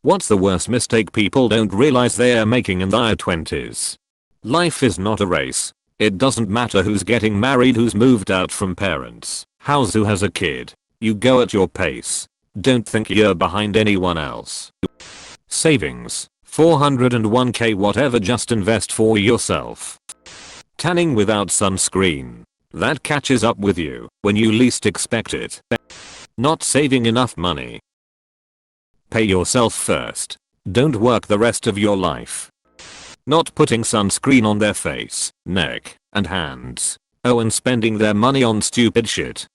What's the worst mistake people don't realize they are making in their 20s? Life is not a race. It doesn't matter who's getting married, who's moved out from parents, who has a kid. You go at your pace. Don't think you're behind anyone else. Savings, 401k whatever, just invest for yourself. Tanning without sunscreen. That catches up with you when you least expect it. Not saving enough money. Pay yourself first. Don't work the rest of your life. Not putting sunscreen on their face, neck, and hands. Oh, and spending their money on stupid shit.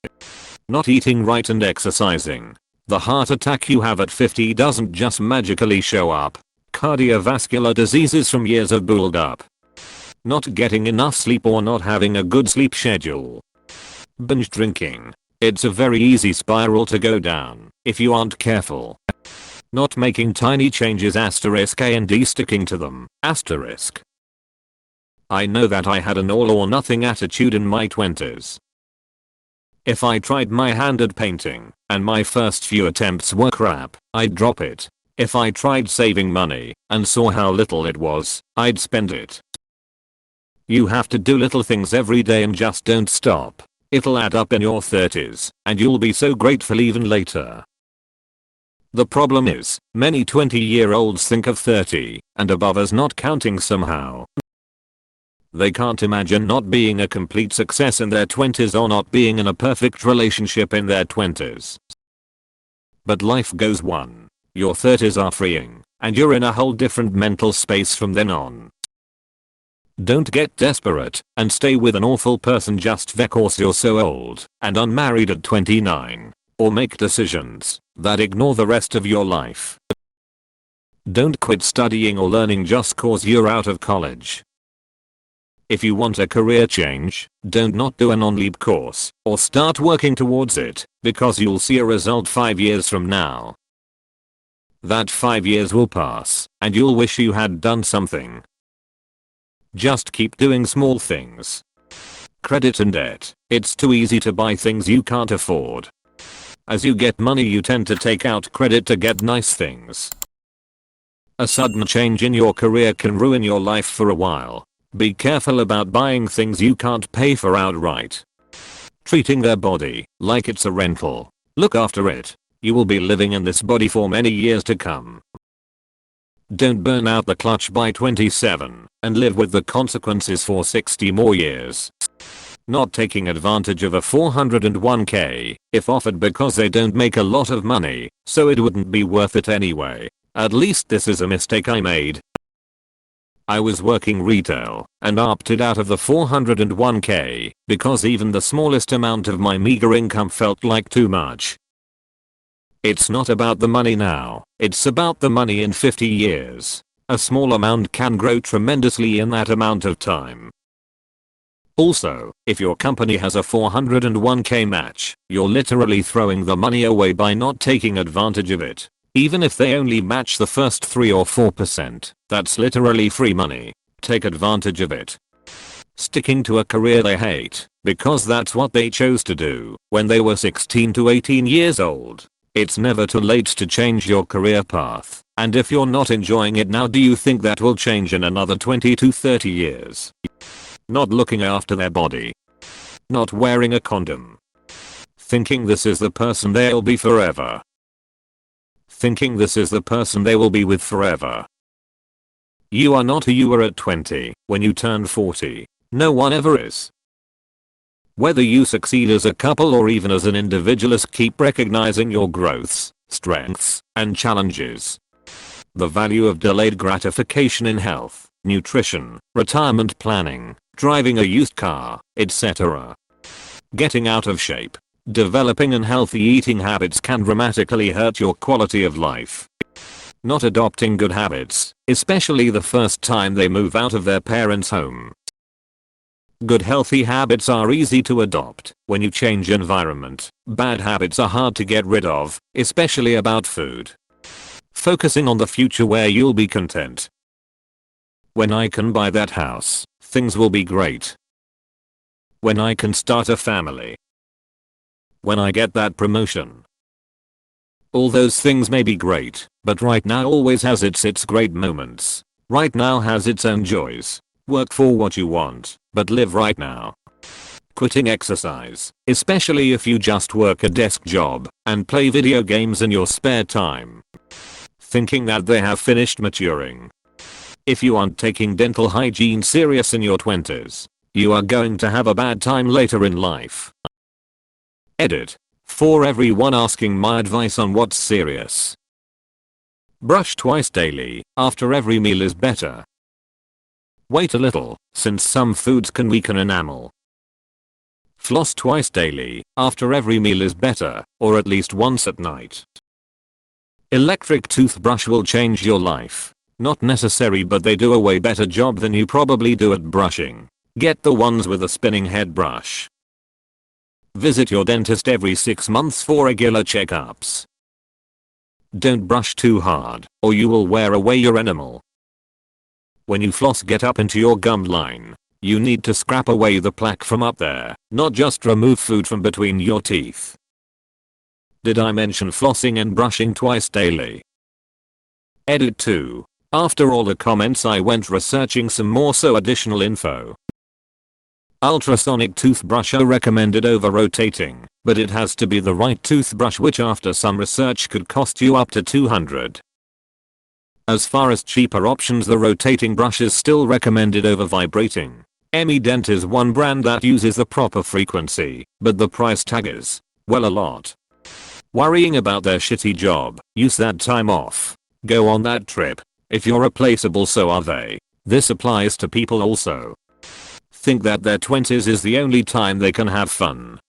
Not eating right and exercising. The heart attack you have at 50 doesn't just magically show up. Cardiovascular diseases from years of build up. Not getting enough sleep or not having a good sleep schedule. Binge drinking. It's a very easy spiral to go down if you aren't careful. Not making tiny changes *A&D sticking to them *. I know that I had an all or nothing attitude in my 20s. If I tried my hand at painting and my first few attempts were crap, I'd drop it. If I tried saving money and saw how little it was, I'd spend it. You have to do little things every day and just don't stop. It'll add up in your 30s and you'll be so grateful even later. The problem is, many 20-year-olds think of 30 and above as not counting somehow. They can't imagine not being a complete success in their 20s or not being in a perfect relationship in their 20s. But life goes on. Your 30s are freeing, and you're in a whole different mental space from then on. Don't get desperate and stay with an awful person just because you're so old and unmarried at 29. Or make decisions that ignore the rest of your life. Don't quit studying or learning just cause you're out of college. If you want a career change, don't not do an on-leap course or start working towards it because you'll see a result 5 years from now. That 5 years will pass and you'll wish you had done something. Just keep doing small things. Credit and debt. It's too easy to buy things you can't afford. As you get money you tend to take out credit to get nice things. A sudden change in your career can ruin your life for a while. Be careful about buying things you can't pay for outright. Treating their body like it's a rental. Look after it. You will be living in this body for many years to come. Don't burn out the clutch by 27 and live with the consequences for 60 more years. Not taking advantage of a 401k if offered because they don't make a lot of money, so it wouldn't be worth it anyway. At least this is a mistake I made. I was working retail and opted out of the 401k because even the smallest amount of my meager income felt like too much. It's not about the money now, it's about the money in 50 years. A small amount can grow tremendously in that amount of time. Also, if your company has a 401k match, you're literally throwing the money away by not taking advantage of it. Even if they only match the first 3 or 4%, that's literally free money. Take advantage of it. Sticking to a career they hate, because that's what they chose to do when they were 16 to 18 years old. It's never too late to change your career path, and if you're not enjoying it now, do you think that will change in another 20 to 30 years? Not looking after their body. Not wearing a condom. Thinking this is the person they'll be forever. Thinking this is the person they will be with forever. You are not who you were at 20 when you turned 40. No one ever is. Whether you succeed as a couple or even as an individualist, keep recognizing your growths, strengths, and challenges. The value of delayed gratification in health, nutrition, retirement planning, driving a used car, etc. Getting out of shape. Developing unhealthy eating habits can dramatically hurt your quality of life. Not adopting good habits, especially the first time they move out of their parents' home. Good healthy habits are easy to adopt when you change environment. Bad habits are hard to get rid of, especially about food. Focusing on the future where you'll be content. When I can buy that house, things will be great. When I can start a family. When I get that promotion. All those things may be great, but right now always has its great moments. Right now has its own joys. Work for what you want, but live right now. Quitting exercise, especially if you just work a desk job and play video games in your spare time. Thinking that they have finished maturing. If you aren't taking dental hygiene serious in your 20s, you are going to have a bad time later in life. Edit. For everyone asking my advice on what's serious. Brush twice daily, after every meal is better. Wait a little, since some foods can weaken enamel. Floss twice daily, after every meal is better, or at least once at night. Electric toothbrush will change your life. Not necessary, but they do a way better job than you probably do at brushing. Get the ones with a spinning head brush. Visit your dentist every 6 months for regular checkups. Don't brush too hard, or you will wear away your enamel. When you floss, get up into your gum line. You need to scrap away the plaque from up there, not just remove food from between your teeth. Did I mention flossing and brushing twice daily? Edit 2. After all the comments I went researching some more additional info. Ultrasonic toothbrush are recommended over rotating, but it has to be the right toothbrush, which after some research could cost you up to $200. As far as cheaper options, the rotating brush is still recommended over vibrating. Dent is one brand that uses the proper frequency, but the price tag is, well, a lot. Worrying about their shitty job, use that time off. Go on that trip. If you're replaceable, so are they. This applies to people also. Think that their 20s is the only time they can have fun.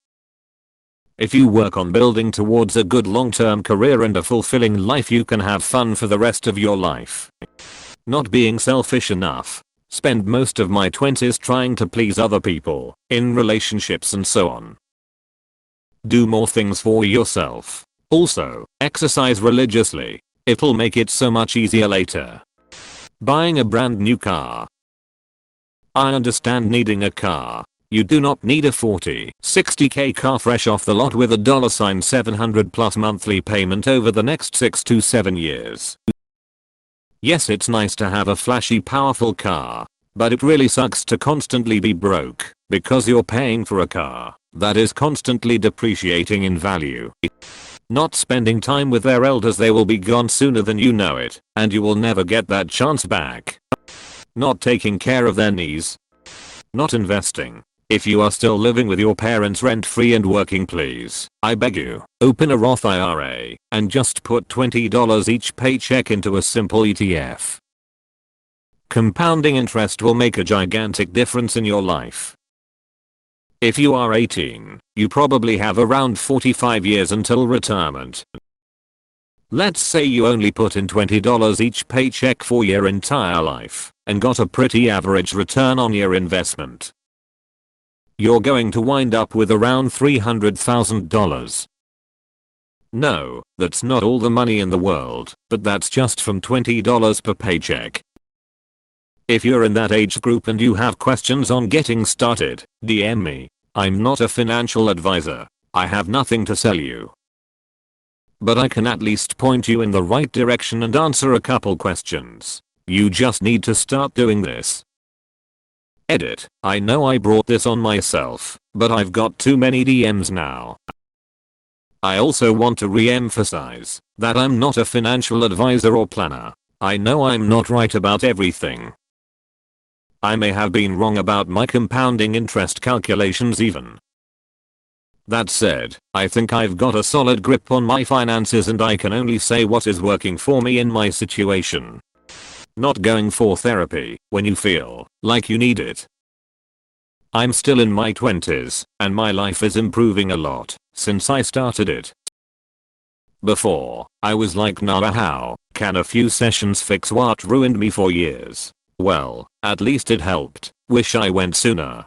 If you work on building towards a good long-term career and a fulfilling life, you can have fun for the rest of your life. Not being selfish enough. Spend most of my 20s trying to please other people, in relationships and so on. Do more things for yourself. Also, exercise religiously. It'll make it so much easier later. Buying a brand new car. I understand needing a car. You do not need a 40, 60k car fresh off the lot with a $700 plus monthly payment over the next 6 to 7 years. Yes, it's nice to have a flashy, powerful car, but it really sucks to constantly be broke because you're paying for a car that is constantly depreciating in value. Not spending time with their elders, they will be gone sooner than you know it, and you will never get that chance back. Not taking care of their needs. Not investing. If you are still living with your parents rent-free and working, please, I beg you, open a Roth IRA and just put $20 each paycheck into a simple ETF. Compounding interest will make a gigantic difference in your life. If you are 18, you probably have around 45 years until retirement. Let's say you only put in $20 each paycheck for your entire life and got a pretty average return on your investment. You're going to wind up with around $300,000. No, that's not all the money in the world, but that's just from $20 per paycheck. If you're in that age group and you have questions on getting started, DM me. I'm not a financial advisor. I have nothing to sell you. But I can at least point you in the right direction and answer a couple questions. You just need to start doing this. Edit. I know I brought this on myself, but I've got too many DMs now. I also want to re-emphasize that I'm not a financial advisor or planner. I know I'm not right about everything. I may have been wrong about my compounding interest calculations even. That said, I think I've got a solid grip on my finances and I can only say what is working for me in my situation. Not going for therapy when you feel like you need it. I'm still in my 20s, and my life is improving a lot since I started it. Before, I was like, nah, how can a few sessions fix what ruined me for years? Well, at least it helped. Wish I went sooner.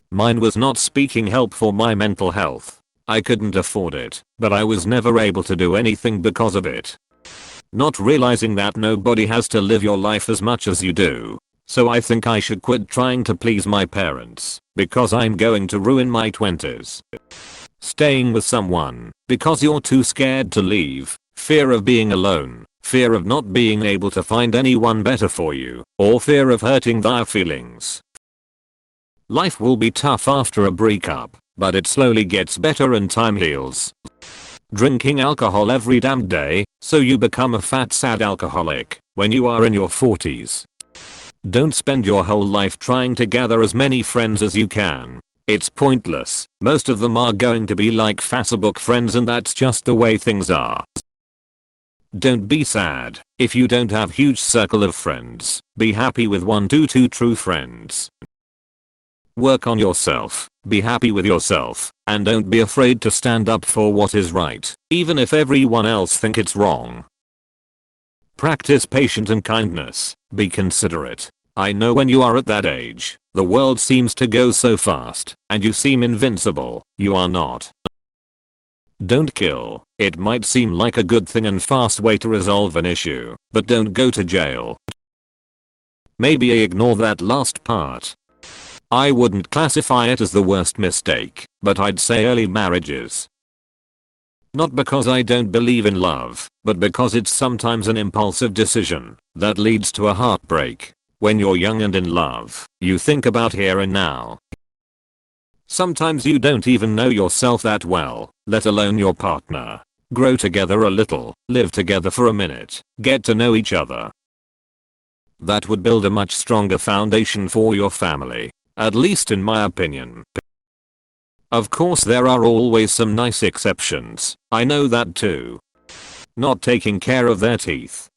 Mine was not seeking help for my mental health. I couldn't afford it, but I was never able to do anything because of it. Not realizing that nobody has to live your life as much as you do. So I think I should quit trying to please my parents, because I'm going to ruin my 20s. Staying with someone because you're too scared to leave, fear of being alone, fear of not being able to find anyone better for you, or fear of hurting their feelings. Life will be tough after a breakup, but it slowly gets better and time heals. Drinking alcohol every damn day, so you become a fat sad alcoholic when you are in your 40s. Don't spend your whole life trying to gather as many friends as you can. It's pointless. Most of them are going to be like Facebook friends, and that's just the way things are. Don't be sad if you don't have huge circle of friends. Be happy with 1 to 2 true friends. Work on yourself, be happy with yourself, and don't be afraid to stand up for what is right, even if everyone else think it's wrong. Practice patience and kindness, be considerate. I know when you are at that age, the world seems to go so fast, and you seem invincible. You are not. Don't kill. It might seem like a good thing and fast way to resolve an issue, but don't go to jail. Maybe ignore that last part. I wouldn't classify it as the worst mistake, but I'd say early marriages. Not because I don't believe in love, but because it's sometimes an impulsive decision that leads to a heartbreak. When you're young and in love, you think about here and now. Sometimes you don't even know yourself that well, let alone your partner. Grow together a little, live together for a minute, get to know each other. That would build a much stronger foundation for your family. At least in my opinion. Of course there are always some nice exceptions, I know that too. Not taking care of their teeth,